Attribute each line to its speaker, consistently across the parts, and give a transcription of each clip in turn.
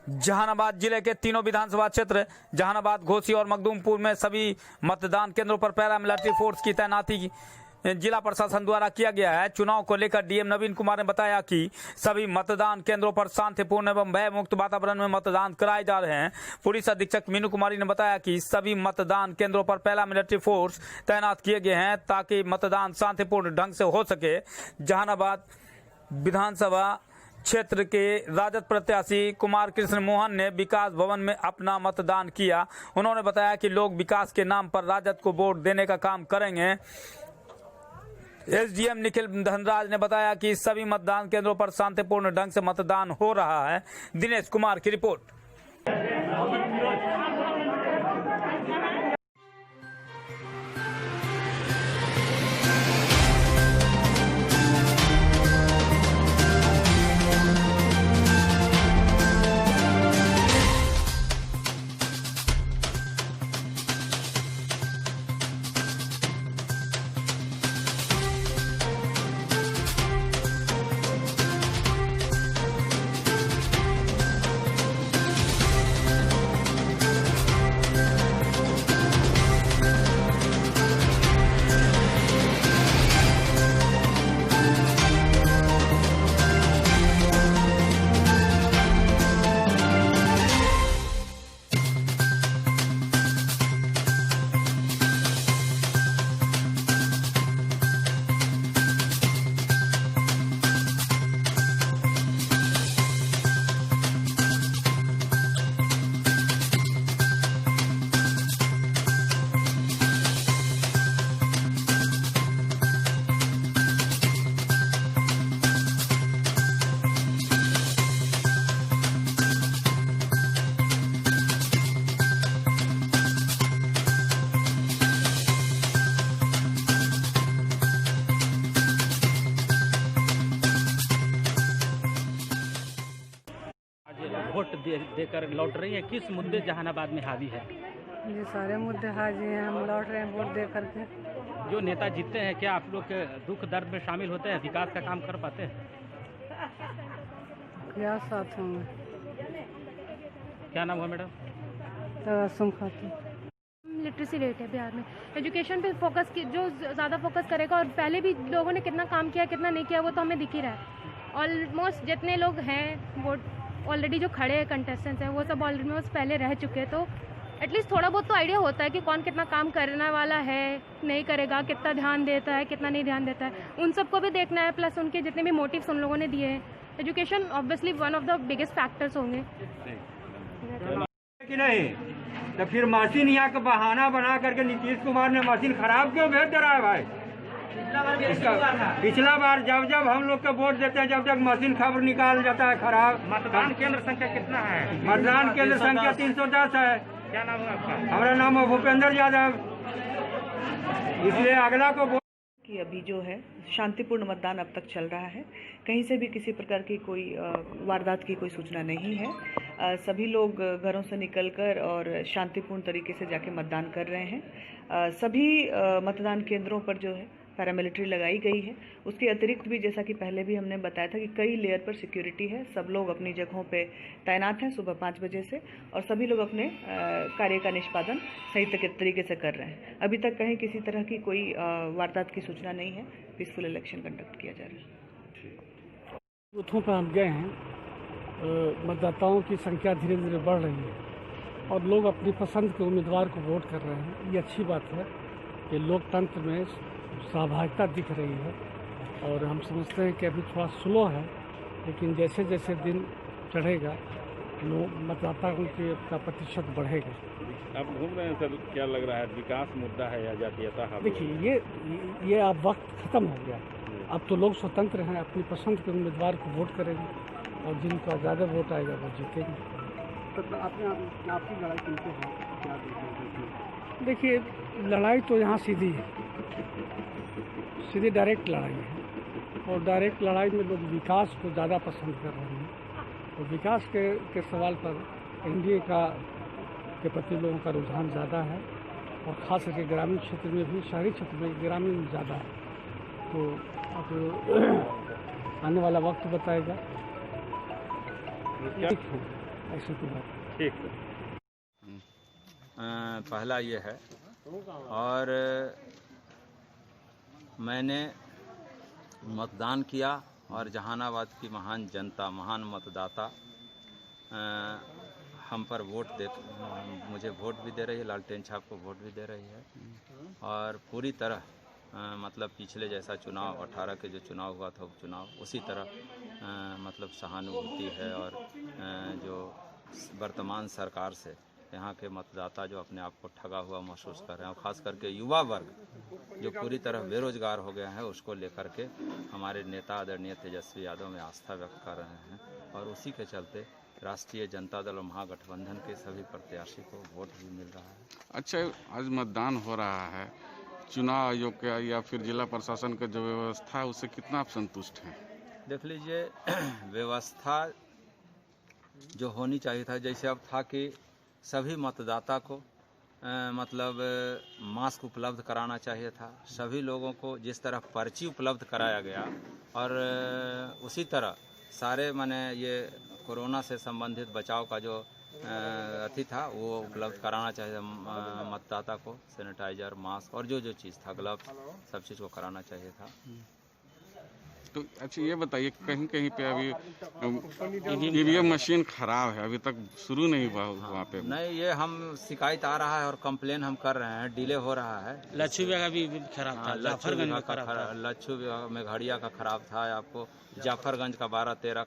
Speaker 1: जहानाबाद जिले के तीनों विधानसभा क्षेत्र जहानाबाद, घोसी और मखदूमपुर में सभी मतदान केंद्रों पर पैरामिलिट्री फोर्स की तैनाती जिला प्रशासन द्वारा किया गया है। चुनाव को लेकर डीएम नवीन कुमार ने बताया कि सभी मतदान केंद्रों पर शांतिपूर्ण एवं भय मुक्त वातावरण में मतदान कराए जा रहे हैं। पुलिस अधीक्षक मीनू कुमारी ने बताया कि सभी मतदान केंद्रों पर पैरामिलिट्री फोर्स तैनात किए गए हैं ताकि मतदान शांतिपूर्ण ढंग से हो सके। जहानाबाद विधानसभा क्षेत्र के राजद प्रत्याशी कुमार कृष्ण मोहन ने विकास भवन में अपना मतदान किया। उन्होंने बताया कि लोग विकास के नाम पर राजद को वोट देने का काम करेंगे। एसडीएम निखिल धनराज ने बताया कि सभी मतदान केंद्रों पर शांतिपूर्ण ढंग से मतदान हो रहा है। दिनेश कुमार की रिपोर्ट।
Speaker 2: वोट देकर लौट रही है, किस मुद्दे जहानाबाद में हावी है?
Speaker 3: ये सारे मुद्दे हाजिर हैं, हम लौट रहे हैं वोट दे करके।
Speaker 2: जो नेता जीतते हैं क्या आप लोग के दुख दर्द में शामिल होते हैं, विकास का काम कर पाते हैं?
Speaker 3: क्या साथ होंगे?
Speaker 2: क्या नाम है मैडम?
Speaker 3: तबस्सुम खातून।
Speaker 4: लिटरेसी रेट है बिहार में, एजुकेशन पे फोकस की जो ज़्यादा फोकस करेगा, और पहले भी लोगों ने कितना काम किया कितना नहीं किया वो तो हमें दिख ही रहा है। ऑलमोस्ट जितने लोग हैं वो ऑलरेडी जो खड़े हैं कंटेस्टेंट्स हैं वो सब ऑलमोस्ट पहले रह चुके हैं, तो एटलीस्ट थोड़ा बहुत तो आइडिया होता है कि कौन कितना काम करने वाला है, नहीं करेगा, कितना ध्यान देता है, कितना नहीं ध्यान देता है, उन सबको भी देखना है। प्लस उनके जितने भी मोटिव्स उन लोगों ने दिए हैं, education obviously one of the biggest factors होंगे
Speaker 5: कि नहीं। तो फिर मशीन यहाँ का बहाना बना करके नीतीश कुमार ने मशीन खराब क्यों भेज दे रहा है भाई? पिछला बार जब हम लोग को वोट देते हैं, जब मशीन खबर निकाल जाता है खराब।
Speaker 2: मतदान केंद्र संख्या कितना है?
Speaker 5: मतदान केंद्र संख्या 310 है।
Speaker 2: क्या नाम है आपका?
Speaker 5: हमारा नाम है भूपेंद्र यादव। इसलिए अगला को
Speaker 6: कि अभी जो है शांतिपूर्ण मतदान अब तक चल रहा है, कहीं से भी किसी प्रकार की कोई वारदात की कोई सूचना नहीं है। सभी लोग घरों से निकलकर और शांतिपूर्ण तरीके से जाके मतदान कर रहे हैं। सभी मतदान केंद्रों पर जो है पैरामिलिट्री लगाई गई है। उसके अतिरिक्त भी जैसा कि पहले भी हमने बताया था कि कई लेयर पर सिक्योरिटी है। सब लोग अपनी जगहों पे तैनात हैं सुबह 5 बजे से, और सभी लोग अपने कार्य का निष्पादन सही तरीके से कर रहे हैं। अभी तक कहीं किसी तरह की कोई वारदात की सूचना नहीं है। पीसफुल इलेक्शन कंडक्ट किया जा रहा है।
Speaker 7: बूथों पर हम गए हैं, मतदाताओं की संख्या धीरे धीरे बढ़ रही है और लोग अपनी पसंद के उम्मीदवार को वोट कर रहे हैं। ये अच्छी बात है कि लोकतंत्र में सहभागिता दिख रही है, और हम समझते हैं कि अभी थोड़ा स्लो है, लेकिन जैसे जैसे दिन चढ़ेगा लोग मतदाताओं का प्रतिशत बढ़ेगा।
Speaker 8: आप घूम रहे हैं सर, क्या लग रहा है विकास मुद्दा है या जातीयता?
Speaker 7: देखिए ये अब वक्त खत्म हो गया। अब तो लोग स्वतंत्र हैं, अपनी पसंद के उम्मीदवार को वोट करेंगे और जिनका ज़्यादा वोट आएगा वो जीतेंगे।
Speaker 9: तो आपकी लड़ाई किनसे है, क्या
Speaker 7: देखिए लड़ाई तो यहाँ सीधी है, सीधी डायरेक्ट लड़ाई है, और डायरेक्ट लड़ाई में लोग विकास को ज़्यादा पसंद कर रहे हैं। और विकास के सवाल पर एनडीए के प्रति लोगों का रुझान ज़्यादा है, और ख़ास करके ग्रामीण क्षेत्र में भी, शहरी क्षेत्र में ग्रामीण में ज़्यादा है। तो अब आने वाला वक्त बताएगा। ऐसी कोई बात नहीं।
Speaker 8: ठीक है।
Speaker 10: पहला ये है, और मैंने मतदान किया और जहानाबाद की महान जनता, महान मतदाता हम पर मुझे वोट भी दे रही है, लालटेन छाप को वोट भी दे रही है, और पूरी तरह मतलब पिछले जैसा चुनाव 18 के जो चुनाव हुआ था उपचुनाव, उसी तरह मतलब सहानुभूति है। और जो वर्तमान सरकार से यहाँ के मतदाता जो अपने आप को ठगा हुआ महसूस कर रहे हैं, और ख़ास करके युवा वर्ग जो पूरी तरह बेरोजगार हो गया है, उसको लेकर के हमारे नेता आदरणीय तेजस्वी यादव में आस्था व्यक्त कर रहे हैं, और उसी के चलते राष्ट्रीय जनता दल और महागठबंधन के सभी प्रत्याशी को वोट भी मिल रहा है।
Speaker 8: अच्छा, आज मतदान हो रहा है, चुनाव आयोग का या फिर जिला प्रशासन का जो व्यवस्था है उससे कितना आप संतुष्ट हैं?
Speaker 10: देख लीजिए, व्यवस्था जो होनी चाहिए था, जैसे अब था कि सभी मतदाता को मतलब मास्क उपलब्ध कराना चाहिए था, सभी लोगों को जिस तरह पर्ची उपलब्ध कराया गया, और उसी तरह सारे माने ये कोरोना से संबंधित बचाव का जो अथी था वो उपलब्ध कराना चाहिए मतदाता को, सैनिटाइजर, मास्क और जो चीज़ था, ग्लव्स, सब चीज़ को कराना चाहिए था।
Speaker 8: तो अच्छा ये बताइए, कहीं कहीं पे अभी ईवीएम मशीन खराब है, अभी तक शुरू नहीं हुआ वहाँ पे?
Speaker 10: नहीं, ये हम शिकायत आ रहा है और कंप्लेन हम कर रहे हैं, डिले हो रहा है।
Speaker 2: लच्छू का भी खराब था, जाफरगंज में खराब था,
Speaker 10: लच्छू में घड़िया का खराब था, आपको जाफरगंज का 12-13,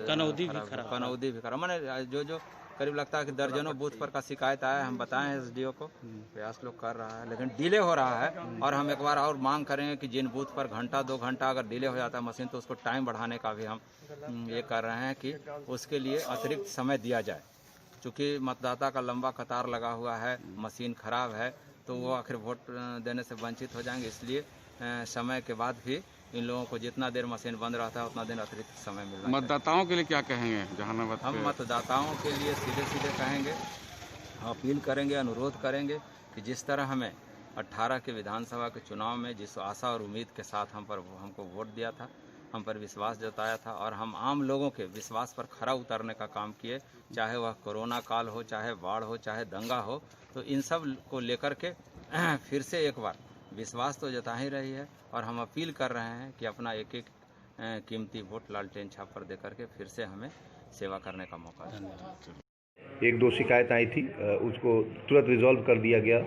Speaker 2: कनौदी भी खराब,
Speaker 10: मैंने जो करीब लगता है कि दर्जनों बूथ पर का शिकायत आया, हम बताएं एसडीओ को, प्रयास लोग कर रहा है, लेकिन डिले हो रहा है। और हम एक बार और मांग करेंगे कि जिन बूथ पर घंटा 2 घंटा अगर डिले हो जाता है मशीन, तो उसको टाइम बढ़ाने का भी हम ये कर रहे हैं कि उसके लिए अतिरिक्त समय दिया जाए। चूँकि मतदाता का लंबा कतार लगा हुआ है, मशीन खराब है, तो वो आखिर वोट देने से वंचित हो जाएंगे, इसलिए समय के बाद भी इन लोगों को जितना देर मशीन बंद रहता है उतना देर अतिरिक्त समय मिल रहा है।
Speaker 8: मतदाताओं के लिए क्या कहेंगे जहानाबाद?
Speaker 10: हम मतदाताओं के लिए सीधे कहेंगे, अपील करेंगे, अनुरोध करेंगे कि जिस तरह हमें 18 के विधानसभा के चुनाव में जिस आशा और उम्मीद के साथ हमको वोट दिया था, हम पर विश्वास जताया था, और हम आम लोगों के विश्वास पर खरा उतरने का काम किए, चाहे वह कोरोना काल हो, चाहे बाढ़ हो, चाहे दंगा हो, तो इन सब को लेकर के फिर से एक बार विश्वास तो जता ही रही है, और हम अपील कर रहे हैं कि अपना एक कीमती वोट लालटेन छाप पर देकर के फिर से हमें सेवा करने का मौका दें।
Speaker 11: 1-2 शिकायत आई थी, उसको तुरंत रिजॉल्व कर दिया गया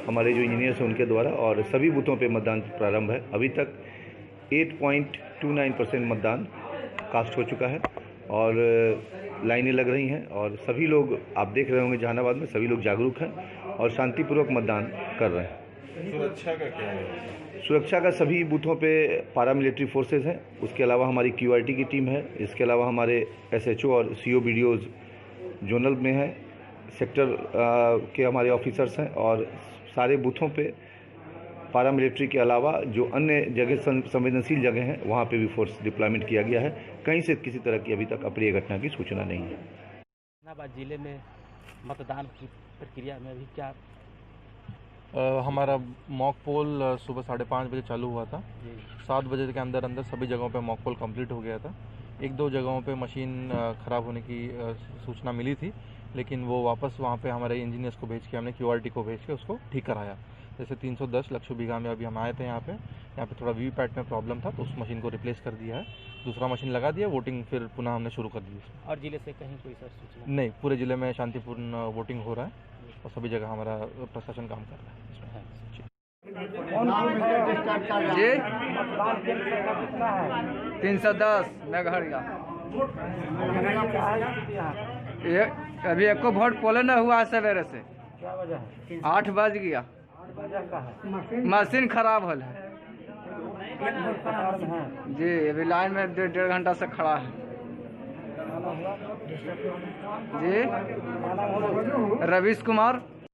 Speaker 11: हमारे जो इंजीनियर्स हैं उनके द्वारा, और सभी बूथों पे मतदान प्रारंभ है। अभी तक 8.29% मतदान कास्ट हो चुका है, और लाइनें लग रही हैं, और सभी लोग आप देख रहे होंगे जहानाबाद में सभी लोग जागरूक हैं और शांतिपूर्वक मतदान कर रहे हैं।
Speaker 8: सुरक्षा का क्या है?
Speaker 11: सुरक्षा का सभी बूथों पे पैरामिलिट्री फोर्सेस हैं, उसके अलावा हमारी क्यूआरटी की टीम है, इसके अलावा हमारे एसएचओ और सीओ बीडीओज जोनल में हैं, सेक्टर के हमारे ऑफिसर्स हैं, और सारे बूथों पे पैरामिलिट्री के अलावा जो अन्य जगह संवेदनशील जगह हैं वहाँ पे भी फोर्स डिप्लॉयमेंट किया गया है। कहीं से किसी तरह की अभी तक अप्रिय घटना की सूचना नहीं है।
Speaker 2: जहानाबाद जिले में मतदान की प्रक्रिया में अभी क्या?
Speaker 12: हमारा मॉक पोल सुबह 5:30 बजे चालू हुआ था, 7 बजे के अंदर सभी जगहों पे मॉक पोल कंप्लीट हो गया था। 1-2 जगहों पे मशीन ख़राब होने की सूचना मिली थी, लेकिन वो वापस वहाँ पे हमारे इंजीनियर्स को भेज के, हमने क्यूआरटी को भेज के उसको ठीक कराया। जैसे 310 लक्षु बीघा में अभी हम आए थे, यहाँ पे थोड़ा वीवीपैट में प्रॉब्लम था, तो उस मशीन को रिप्लेस कर दिया है, दूसरा मशीन लगा दिया, वोटिंग फिर पुनः हमने शुरू कर दी।
Speaker 2: और जिले से कहीं कोई सर सूचना?
Speaker 12: नहीं, पूरे जिले में शांतिपूर्ण वोटिंग हो रहा है और सभी जगह हमारा प्रशासन काम कर रहा है।
Speaker 13: जी 310 नगहरिया। ये अभी एको वोट पोल न हुआ है सवेरे से। 8 बज गया, मशीन खराब है जी। अभी लाइन में 1.5 घंटा से खड़ा है जी। रवीश कुमार।